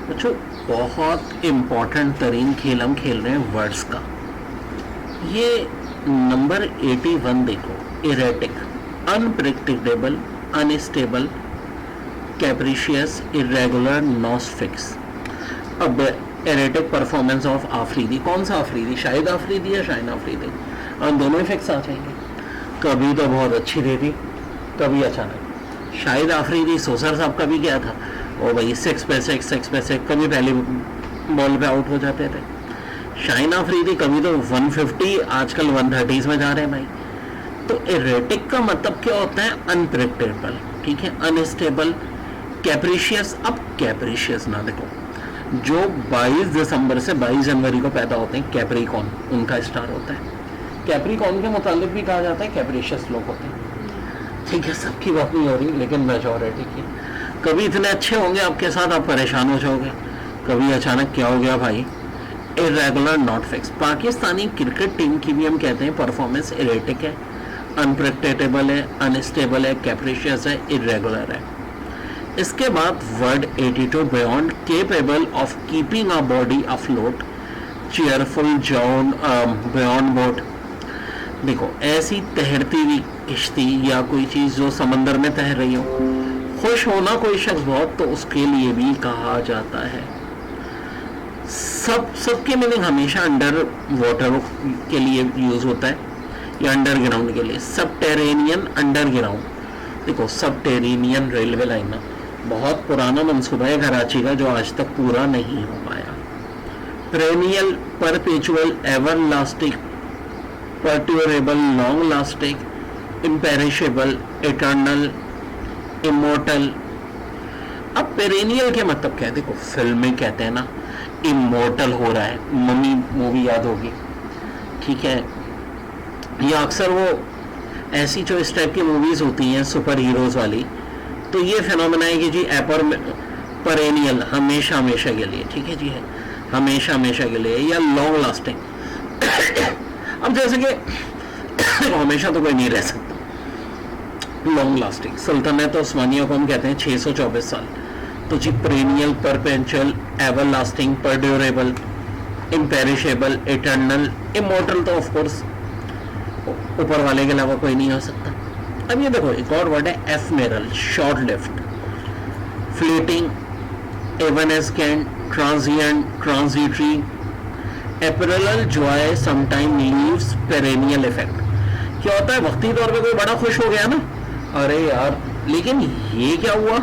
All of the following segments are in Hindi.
बच्चों बहुत इम्पोर्टेंट तरीन खेल हम खेल रहे हैं वर्ड्स का। ये नंबर 81 देखो, erratic, unpredictable, unstable, capricious, irregular, not fix. अब इरेटिक परफॉर्मेंस ऑफ आफरीदी, कौन सा आफरीदी, शाहिद आफरीदी या शाहीन आफरीदी, हम दोनों ही फिक्स आ जाएंगे। कभी तो बहुत अच्छी दे दी, कभी अचानक। शाहिद आफरीदी सोसर साहब का भी क्या था, ओ भाई 6 पे 6, कभी पहले बॉल पे आउट हो जाते थे। शाहीन आफरीदी कभी तो 150, आजकल 130s में जा रहे हैं भाई। तो इरेटिक का मतलब क्या होता है, अनप्रेडिक्टेबल, ठीक है, अनस्टेबल, कैप्रिशियस। अब कैप्रिशियस ना देखो, जो 22 दिसंबर से 22 जनवरी को पैदा होते हैं कैप्रिकॉन, उनका स्टार होता है। कैप्रिकॉन के मुतालिक भी कहा जाता है कैप्रिशियस लोग होते हैं, ठीक है। सबकी बात नहीं हो रही, लेकिन मेजॉरिटी की। कभी इतने अच्छे होंगे आपके साथ, आप परेशान हो जाओगे, कभी अचानक क्या हो गया भाई, irregular, not fix. Pakistani cricket team की भी हम कहते हैं परफॉर्मेंस इरेटिक है, अनप्रेडिक्टेबल है, अनस्टेबल है, कैप्रिशियस है, इरेगुलर है। इसके बाद word 82, beyond, capable of keeping a body afloat, cheerful, John, beyond boat. देखो, ऐसी तैरती हुई किश्ती या कोई चीज जो समंदर में तैर रही हो, खुश होना कोई शख्स बहुत, तो उसके लिए भी कहा जाता है। सबके मीनिंग हमेशा अंडर वाटर के लिए यूज होता है या अंडरग्राउंड के लिए। Subterranean, underground. देखो, सबटेरेनियन रेलवे लाइन ना बहुत पुराना मंसूबा है कराची का, जो आज तक पूरा नहीं हो पाया। Perennial, perpetual, everlasting, perdurable, long lasting, imperishable, eternal, immortal. अब पेरेनियल के मतलब क्या है, देखो फिल्म में कहते हैं ना इमोर्टल हो रहा है, मम्मी मूवी याद होगी, ठीक है। या अक्सर वो ऐसी जो इस टाइप की मूवीज होती हैं सुपर हीरोज वाली, तो ये फिनोमेना है कि जी पेरेनियल, हमेशा हमेशा के लिए, ठीक है जी, है हमेशा हमेशा के लिए, या लॉन्ग लास्टिंग। अब जैसे कि हमेशा तो कोई नहीं रह सकता, लॉन्ग लास्टिंग। सल्तनत उस्मानिया को हम कहते हैं 624 साल। तो जी perennial, perpetual, everlasting, perdurable, imperishable, eternal, immortal तो ऑफ कोर्स ऊपर वाले के अलावा कोई नहीं हो सकता। अब ये देखो, एक और वर्ड है ephemeral, short lived, fleeting, evanescent, transient, transitory, ephemeral, joy, sometime leaves, perennial effect. क्या होता है, वक्ती तौर पे कोई बड़ा खुश हो गया ना, अरे यार, लेकिन ये क्या हुआ,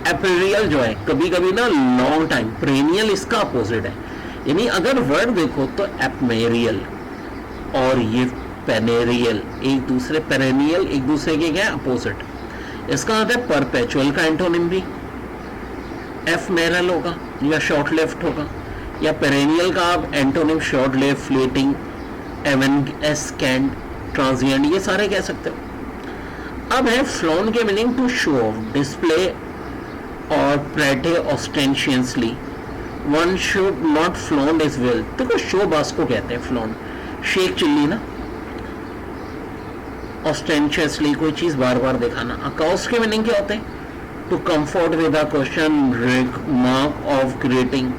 एपरियल जॉय, कभी कभी ना लॉन्ग टाइम। पेरेनियल इसका अपोजिट है, यानी अगर वर्ड देखो तो एपमेरियल और ये पेनेरियल एक दूसरे, पेरेनियल एक दूसरे के क्या अपोजिट। इसका आता है परपेचुअल का एंटोनिम भी एफमेरल होगा या शॉर्ट लिफ्ट होगा, या पेरेनियल का आप antonym short lived, fleeting, evanescent, transient, ये सारे कह सकते हो। अब है फ्लॉन के meaning to show off, display और parade ostentatiously, one should not flaunt his wealth. देखो शो बास को कहते हैं फ्लॉन्ट, शेक चिल्ली ना, ऑस्टेंशियसली कोई चीज बार बार दिखाना। अकाउस्ट के मीनिंग क्या होते हैं, to confront with a question, mark of greeting,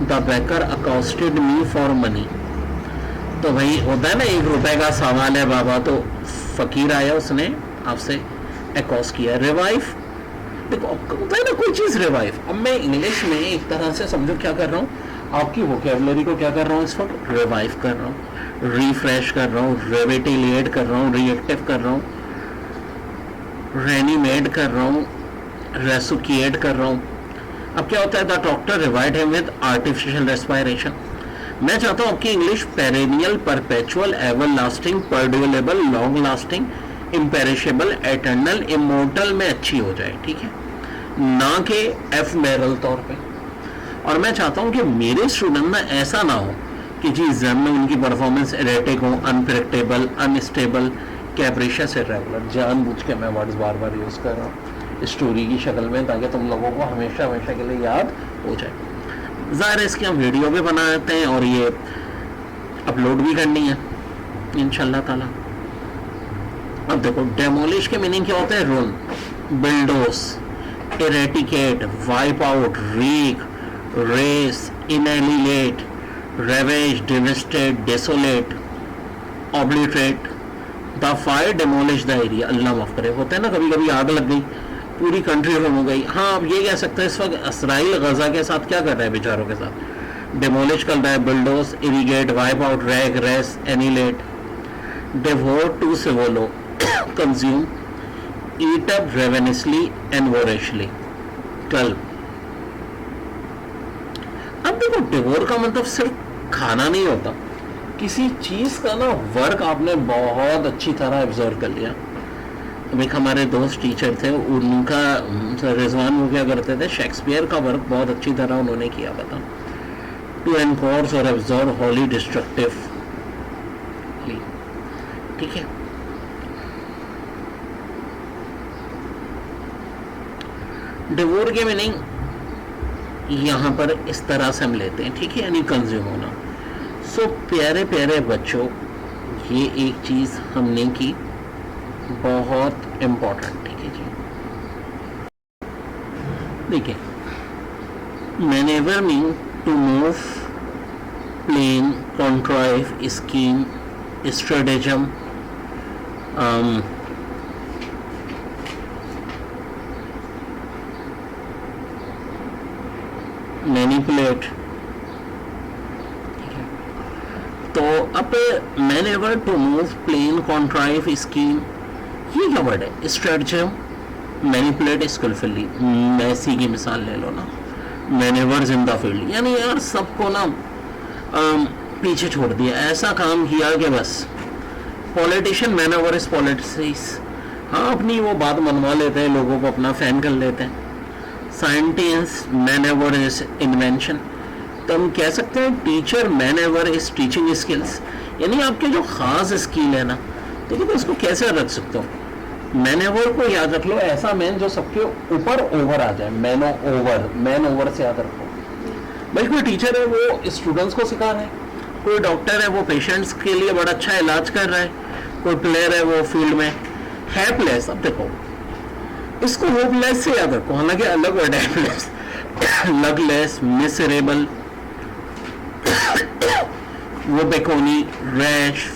the beggar accosted me for money. तो भाई होता है ना, 1 रुपए का सामान है बाबा, तो फकीर आया, उसने आपसे अकाउस्ट किया। रिवाइव, देखो होता है ना कोई चीज रिवाइव। अब मैं इंग्लिश में एक तरह से समझो क्या कर रहा हूँ, आपकी वोकैबुलरी को क्या कर रहा हूँ, इस वक्त रिवाइव कर रहा हूँ, रिफ्रेश कर रहा हूँ, रेविटिलेट कर रहा हूँ, रिएक्टिव कर रहा हूँ, रेनिमेट कर रहा हूँ, रेसुकिएट कर रहा हूँ। अब क्या होता है, the doctor revived him with artificial respiration. मैं चाहता हूँ आपकी English perennial, perpetual, everlasting, perdurable, long lasting, imperishable, eternal, immortal में अच्छी हो जाए, ठीक है, ना कि एफमेरल तौर पे। और मैं चाहता हूँ कि मेरे स्टूडेंट ना ऐसा ना हो कि जी एग्जाम में उनकी परफॉर्मेंस इरेटिक हो, अनप्रेडिक्टेबल, अनस्टेबल, कैप्रिशियस, इरेगुलर। जानबूझ के मैं वर्ड्स बार बार यूज कर रहा हूँ स्टोरी की शक्ल में, ताकि तुम लोगों को हमेशा हमेशा के लिए याद हो जाए। ज़ाहिर है इसकी हम वीडियो भी बनाते हैं और ये अपलोड भी करनी है इंशाल्लाह ताला। अब देखो, डेमोलिश के मीनिंग क्या होता है, ruin, bulldoze, eradicate, wipe out, wreck, raze, annihilate, ravage, devastated, desolate, obliterate, the fire demolish the area. Allah माफ करे, होता है ना कभी कभी आग लग गई, पूरी कंट्री खत्म हो गई। हाँ, आप ये कह सकते हैं इस वक्त इसराइल गजा के साथ क्या कर रहा है बेचारों के साथ, डेमोलिश कर रहा है, bulldoze, eradicate, wipe out, wreck, raze, annihilate, devour to swallow, consume, eat up ravenously and voraciously, कल। अब देखो, डिवोर का मतलब सिर्फ खाना नहीं होता, किसी चीज का ना वर्क आपने बहुत अच्छी तरह ऑब्जर्व कर लिया। अब एक हमारे दोस्त टीचर थे, उनका रिजवान वो क्या करते थे, शेक्सपियर का वर्क बहुत अच्छी तरह उन्होंने किया पता, टू एनफोर्स और ऑब्जर्व होली डिस्ट्रक्टिव, ठीक है। डिवोर के मीनिंग यहां पर इस तरह से हम लेते हैं, ठीक है, यानी कंज्यूम होना। सो प्यारे प्यारे बच्चों, ये एक चीज हमने की बहुत इंपॉर्टेंट, ठीक है जी। देखिए, manoeuvre mean to move, plan, contrive, scheme, stratagem, manipulate. तो अब manoeuvre, to move, plan, contrive, scheme, ये क्या वर्ड है, स्ट्रेटजम, मैनिपुलेट, स्किलफुली। मैसी की मिसाल ले लो ना, मैनेवर्स इन द फील्ड, यानी यार सबको ना पीछे छोड़ दिया, ऐसा काम किया कि बस। पॉलिटिशियन मैनेवर इज पॉलिटिक्स, हाँ अपनी वो बात मनवा लेते हैं, लोगों को अपना फैन कर लेते हैं। साइंटिस्ट मैनेवर इज इन्वेंशन, तो हम कह सकते हैं teacher manoeuvre is teaching skills, यानी आपके जो खास स्किल है ना, तो देखो इसको कैसे रख सकते हो, मैनेवर को याद रख लो, ऐसा मैन जो सबके ऊपर ओवर आ जाए, मैन ओवर से याद रखो। भाई कोई टीचर है वो स्टूडेंट्स को सिखा रहा है, कोई डॉक्टर है वो पेशेंट्स के लिए बड़ा अच्छा इलाज कर रहा है, कोई प्लेयर है वो फील्ड में हैप्लेस। अब देखो इसको होपलेस से याद रखो, हालांकि अलग वर्ड है हैप्लेस, लगलेस, मिसरेबल, वो बेकोनी, rash,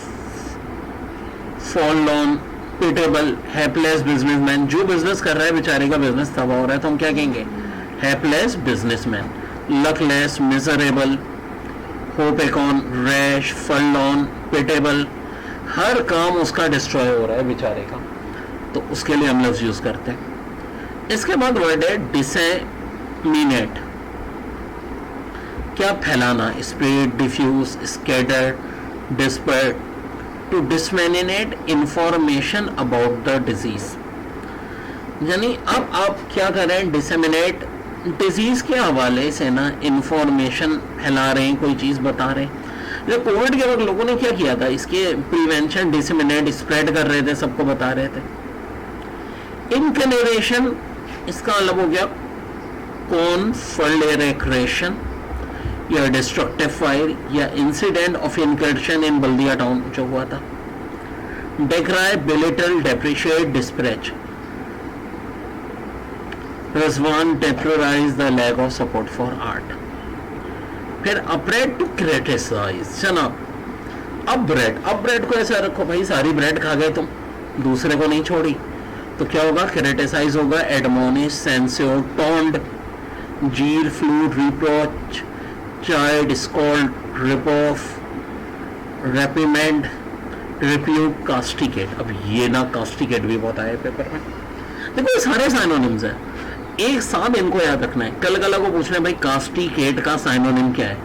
forlorn, pitiable, hapless businessman. जो बिजनेस कर रहा है बेचारे का बिजनेस तबाह हो रहा है, तो हम क्या कहेंगे, hapless businessman. Luckless, miserable, woebegone, wretched, forlorn, pitiable, हर काम उसका डिस्ट्रॉय हो रहा है बेचारे का, तो उसके लिए हम लफ्ज यूज करते हैं। इसके बाद वर्ड है डिसेमिनेट, क्या फैलाना, spread, diffuse, scatter, disperse, to disseminate information about the disease. यानी अब आप क्या कर रहे हैं, डिसेमिनेट, डिजीज के हवाले से ना इंफॉर्मेशन फैला रहे हैं, कोई चीज बता रहे हैं। जब कोविड के वक्त लोगों ने क्या किया था, इसके प्रिवेंशन, डिसेमिनेट, स्प्रेड कर रहे थे, सबको बता रहे थे। इनकनेरेशन, इसका मतलब हो गया कॉन्फ्लेक्रेशन या डिस्ट्रक्टिव फायर या incident of incursion in Baldia town जो हुआ था। Decry, belittle, depreciate, disparage. Rizwan, decries the lack of support for art. फिर अपरेड, टू क्रिटिसाइज। जनाब अब ब्रेड को ऐसा रखो, भाई सारी ब्रेड खा गए तुम, दूसरे को नहीं छोड़ी, तो क्या होगा, क्रिटिसाइज होगा, admonish, censure, taunt, jeer, flout, reproach, chide, scold, rebuff, reprimand, rebuke, castigate. अब ये ना कास्टिकेट भी बहुत आया पेपर में, देखो ये सारे साइनोनिम्स हैं, एक साथ इनको याद रखना है। कल कल को पूछना है भाई कास्टिकेट का साइनोनिम क्या है,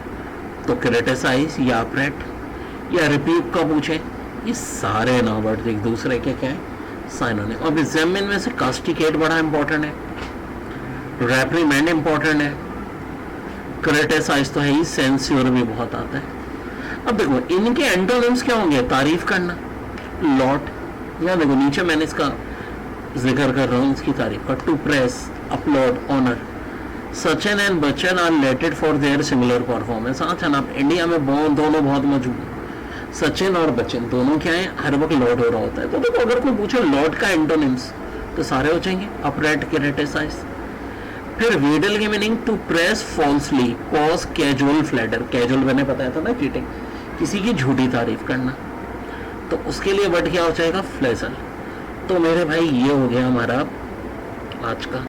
तो क्रिटिसाइज या अपरेट या रिप्यूट का पूछे, ये सारे ना वर्ड एक दूसरे के क्या है, साइनोनिम। अब एग्जाम में से कास्टिकेट बड़ा इंपॉर्टेंट है, रेप्रीमेंड इंपॉर्टेंट है, क्रिटिसाइज तो है ही, सेंस्योर भी बहुत आता है। अब देखो इनके एंटोनिम्स क्या होंगे, तारीफ करना, लॉट, या देखो नीचे मैंने इसका जिक्र कर रहा हूँ इसकी तारीफ का, to praise, applaud, honour. Sachin and Bachchan are related for their similar performance. हाँ जनाब, इंडिया में दोनों बहुत मौजूद, सचिन और बच्चन दोनों क्या है, हर वक्त लॉर्ड हो रहा होता है। तो देखो अगर कोई पूछे लॉर्ड का एंटोनिम्स तो सारे हो जाएंगे, अपरेट, क्रिटिसाइज। फिर वीडल की meaning to praise falsely, coax cajole flatter, cajole मैंने बताया था ना चीटिंग, किसी की झूठी तारीफ करना, तो उसके लिए वर्ड क्या हो जाएगा फ्लेजल। तो मेरे भाई ये हो गया हमारा आज का